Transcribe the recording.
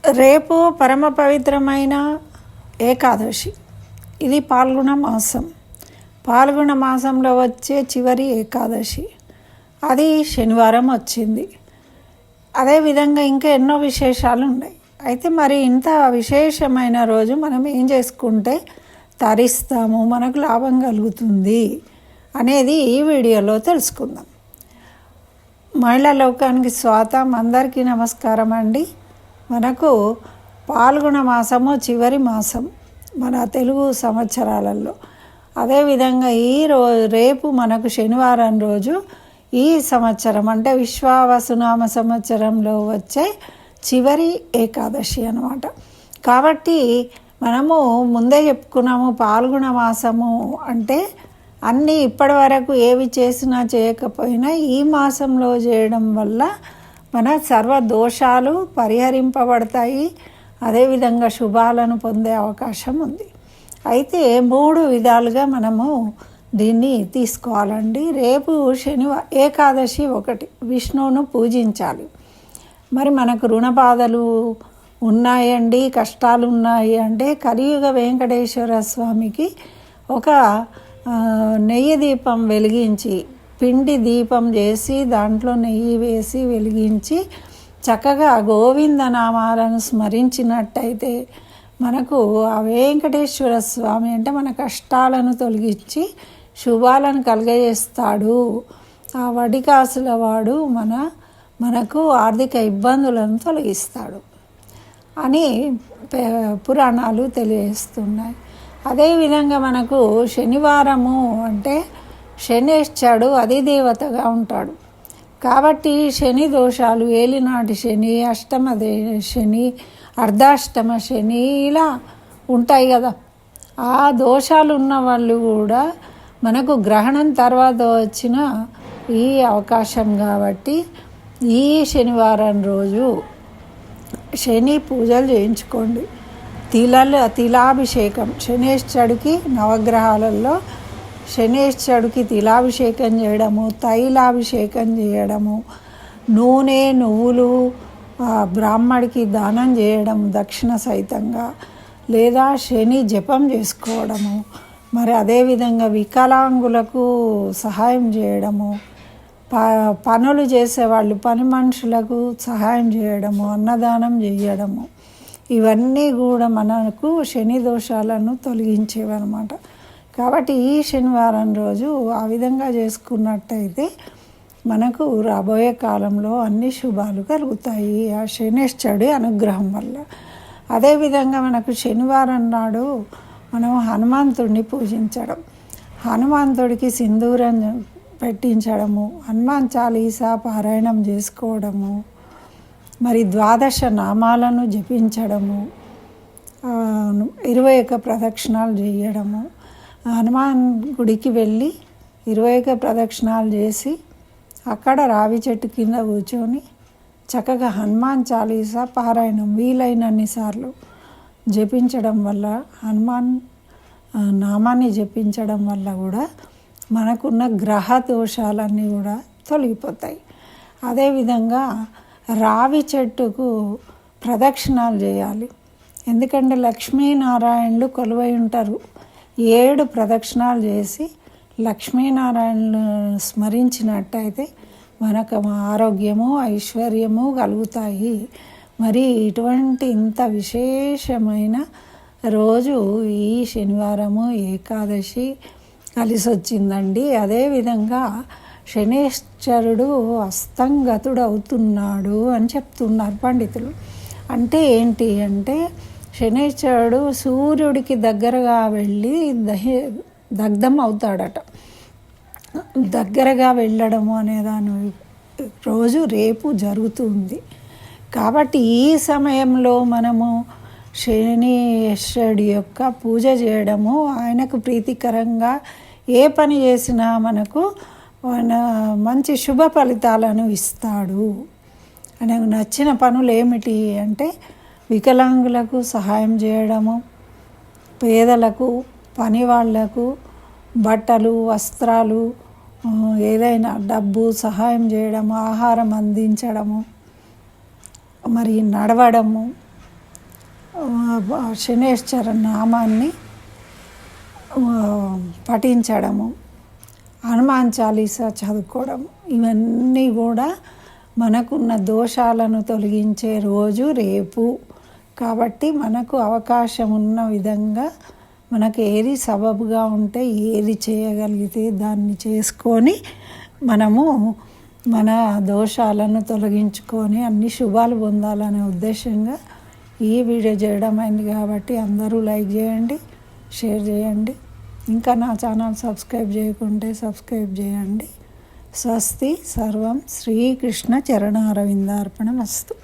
రేపు పరమ పవిత్రమైన ఏకాదశి. ఇది పాల్గొన మాసం. పాల్గొన మాసంలో వచ్చే చివరి ఏకాదశి. అది శనివారం వచ్చింది. అదేవిధంగా ఇంకా ఎన్నో విశేషాలు ఉన్నాయి. అయితే మరి ఇంత విశేషమైన రోజు మనం ఏం చేసుకుంటే తరిస్తాము, మనకు లాభం కలుగుతుంది అనేది ఈ వీడియోలో తెలుసుకుందాం. మహిళా లోకానికి స్వాగతం. అందరికీ నమస్కారం అండి. మనకు పాల్గొన మాసము చివరి మాసం మన తెలుగు సంవత్సరాలలో. అదేవిధంగా రేపు మనకు శనివారం రోజు ఈ సంవత్సరం అంటే విశ్వావసునామ సంవత్సరంలో వచ్చే చివరి ఏకాదశి అన్నమాట. కాబట్టి మనము ముందే చెప్పుకున్నాము, పాల్గొన మాసము అంటే అన్నీ ఇప్పటి వరకు ఏవి చేసినా చేయకపోయినా ఈ మాసంలో చేయడం వల్ల మన సర్వ దోషాలు పరిహరింపబడతాయి. అదేవిధంగా శుభాలను పొందే అవకాశం ఉంది. అయితే 3 విధాలుగా మనము దీన్ని తీసుకోవాలండి. రేపు ఏకాదశి 1 విష్ణువును పూజించాలి. మరి మనకు రుణ బాధలు ఉన్నాయండి, కష్టాలు ఉన్నాయి అంటే కలియుగ వెంకటేశ్వర స్వామికి ఒక నెయ్యి దీపం వెలిగించి, పిండి దీపం చేసి దాంట్లో నెయ్యి వేసి వెలిగించి చక్కగా గోవిందనామాలను స్మరించినట్టయితే మనకు ఆ వెంకటేశ్వర స్వామి అంటే మన కష్టాలను తొలగించి శుభాలను కలుగజేస్తాడు. ఆ వడికాసుల వాడు మనకు ఆర్థిక ఇబ్బందులను తొలగిస్తాడు అని పురాణాలు తెలియజేస్తున్నాయి. అదేవిధంగా మనకు శనివారము అంటే శనేశ్వరుడు అధిదేవతగా ఉంటాడు. కాబట్టి శని దోషాలు, ఏలినాటి శని, అష్టమ శని, అర్ధాష్టమ శని ఇలా ఉంటాయి కదా. ఆ దోషాలు ఉన్న వాళ్ళు కూడా మనకు గ్రహణం తర్వాత వచ్చిన ఈ అవకాశం కాబట్టి ఈ శనివారం రోజు శని పూజలు చేయించుకోండి. తిలాభిషేకం శనేశ్వరుడికి నవగ్రహాలలో శనేశ్వరుడికి తిలాభిషేకం చేయడము, తైలాభిషేకం చేయడము, నూనె నువ్వులు బ్రాహ్మడికి దానం చేయడం దక్షిణ సహితంగా, లేదా శని జపం చేసుకోవడము, మరి అదేవిధంగా వికలాంగులకు సహాయం చేయడము, పనులు చేసేవాళ్ళు పని మనుషులకు సహాయం చేయడము, అన్నదానం చేయడము, ఇవన్నీ కూడా మనకు శని దోషాలను తొలగించేవన్నమాట. కాబట్టి ఈ శనివారం రోజు ఆ విధంగా చేసుకున్నట్టయితే మనకు రాబోయే కాలంలో అన్ని శుభాలు కలుగుతాయి ఆ శనేశ్వరుడి అనుగ్రహం వల్ల. అదేవిధంగా మనకు శనివారం నాడు మనం హనుమంతుడిని పూజించడం, హనుమంతుడికి సింధూరం పెట్టించడము, హనుమాన్ చాలీసా పారాయణం చేసుకోవడము, మరి 12 నామాలను జపించడము, 21 ప్రదక్షిణాలు చేయడము, హనుమాన్ గుడికి వెళ్ళి 21 ప్రదక్షిణాలు చేసి అక్కడ రావి చెట్టు కింద కూర్చొని చక్కగా హనుమాన్ చాలీసా పారాయణం వీలైనన్ని సార్లు జపించడం వల్ల, హనుమాన్ నామాన్ని జపించడం వల్ల కూడా మనకున్న గ్రహ దోషాలన్నీ కూడా తొలగిపోతాయి. అదేవిధంగా రావి చెట్టుకు ప్రదక్షిణాలు చేయాలి. ఎందుకంటే లక్ష్మీనారాయణులు కొలువై ఉంటారు. 7 ప్రదక్షిణాలు చేసి లక్ష్మీనారాయణను స్మరించినట్టయితే మనకు ఆరోగ్యము ఐశ్వర్యము కలుగుతాయి. మరి ఇటువంటి ఇంత విశేషమైన రోజు ఈ శనివారము ఏకాదశి కలిసి వచ్చిందండి. అదేవిధంగా శనేశ్వరుడు అస్తంగతుడు అవుతున్నాడు అని చెప్తున్నారు పండితులు. అంటే ఏంటి అంటే శనేశ్వరుడు సూర్యుడికి దగ్గరగా వెళ్ళి దగ్ధం అవుతాడట. దగ్గరగా వెళ్ళడము అనే దాని రోజు రేపు జరుగుతుంది. కాబట్టి ఈ సమయంలో మనము శనేశ్వరుడి యొక్క పూజ చేయడము, ఆయనకు ప్రీతికరంగా ఏ పని చేసినా మనకు మంచి శుభ ఫలితాలను ఇస్తాడు. ఆయనకు నచ్చిన పనులు ఏమిటి అంటే వికలాంగులకు సహాయం చేయడము, పేదలకు, పని వాళ్లకు బట్టలు, వస్త్రాలు, ఏదైనా డబ్బు సహాయం చేయడము, ఆహారం అందించడము, మరి నడవడము, శనేశ్వర నామాన్ని పఠించడము, హనుమాన్ చాలీసా చదువుకోవడం, ఇవన్నీ కూడా మనకున్న దోషాలను తొలగించే రోజు రేపు. కాబట్టి మనకు అవకాశం ఉన్న విధంగా మనకు ఏది సబబుగా ఉంటే, ఏది చేయగలిగితే దాన్ని చేసుకొని మనము మన దోషాలను తొలగించుకొని అన్ని శుభాలు పొందాలనే ఉద్దేశంగా ఈ వీడియో చేయడం అయింది. కాబట్టి అందరూ లైక్ చేయండి, షేర్ చేయండి. ఇంకా నా ఛానల్ సబ్స్క్రైబ్ చేయకుంటే సబ్స్క్రైబ్ చేయండి. స్వస్తి. సర్వం శ్రీకృష్ణ చరణారవిందార్పణమస్తు.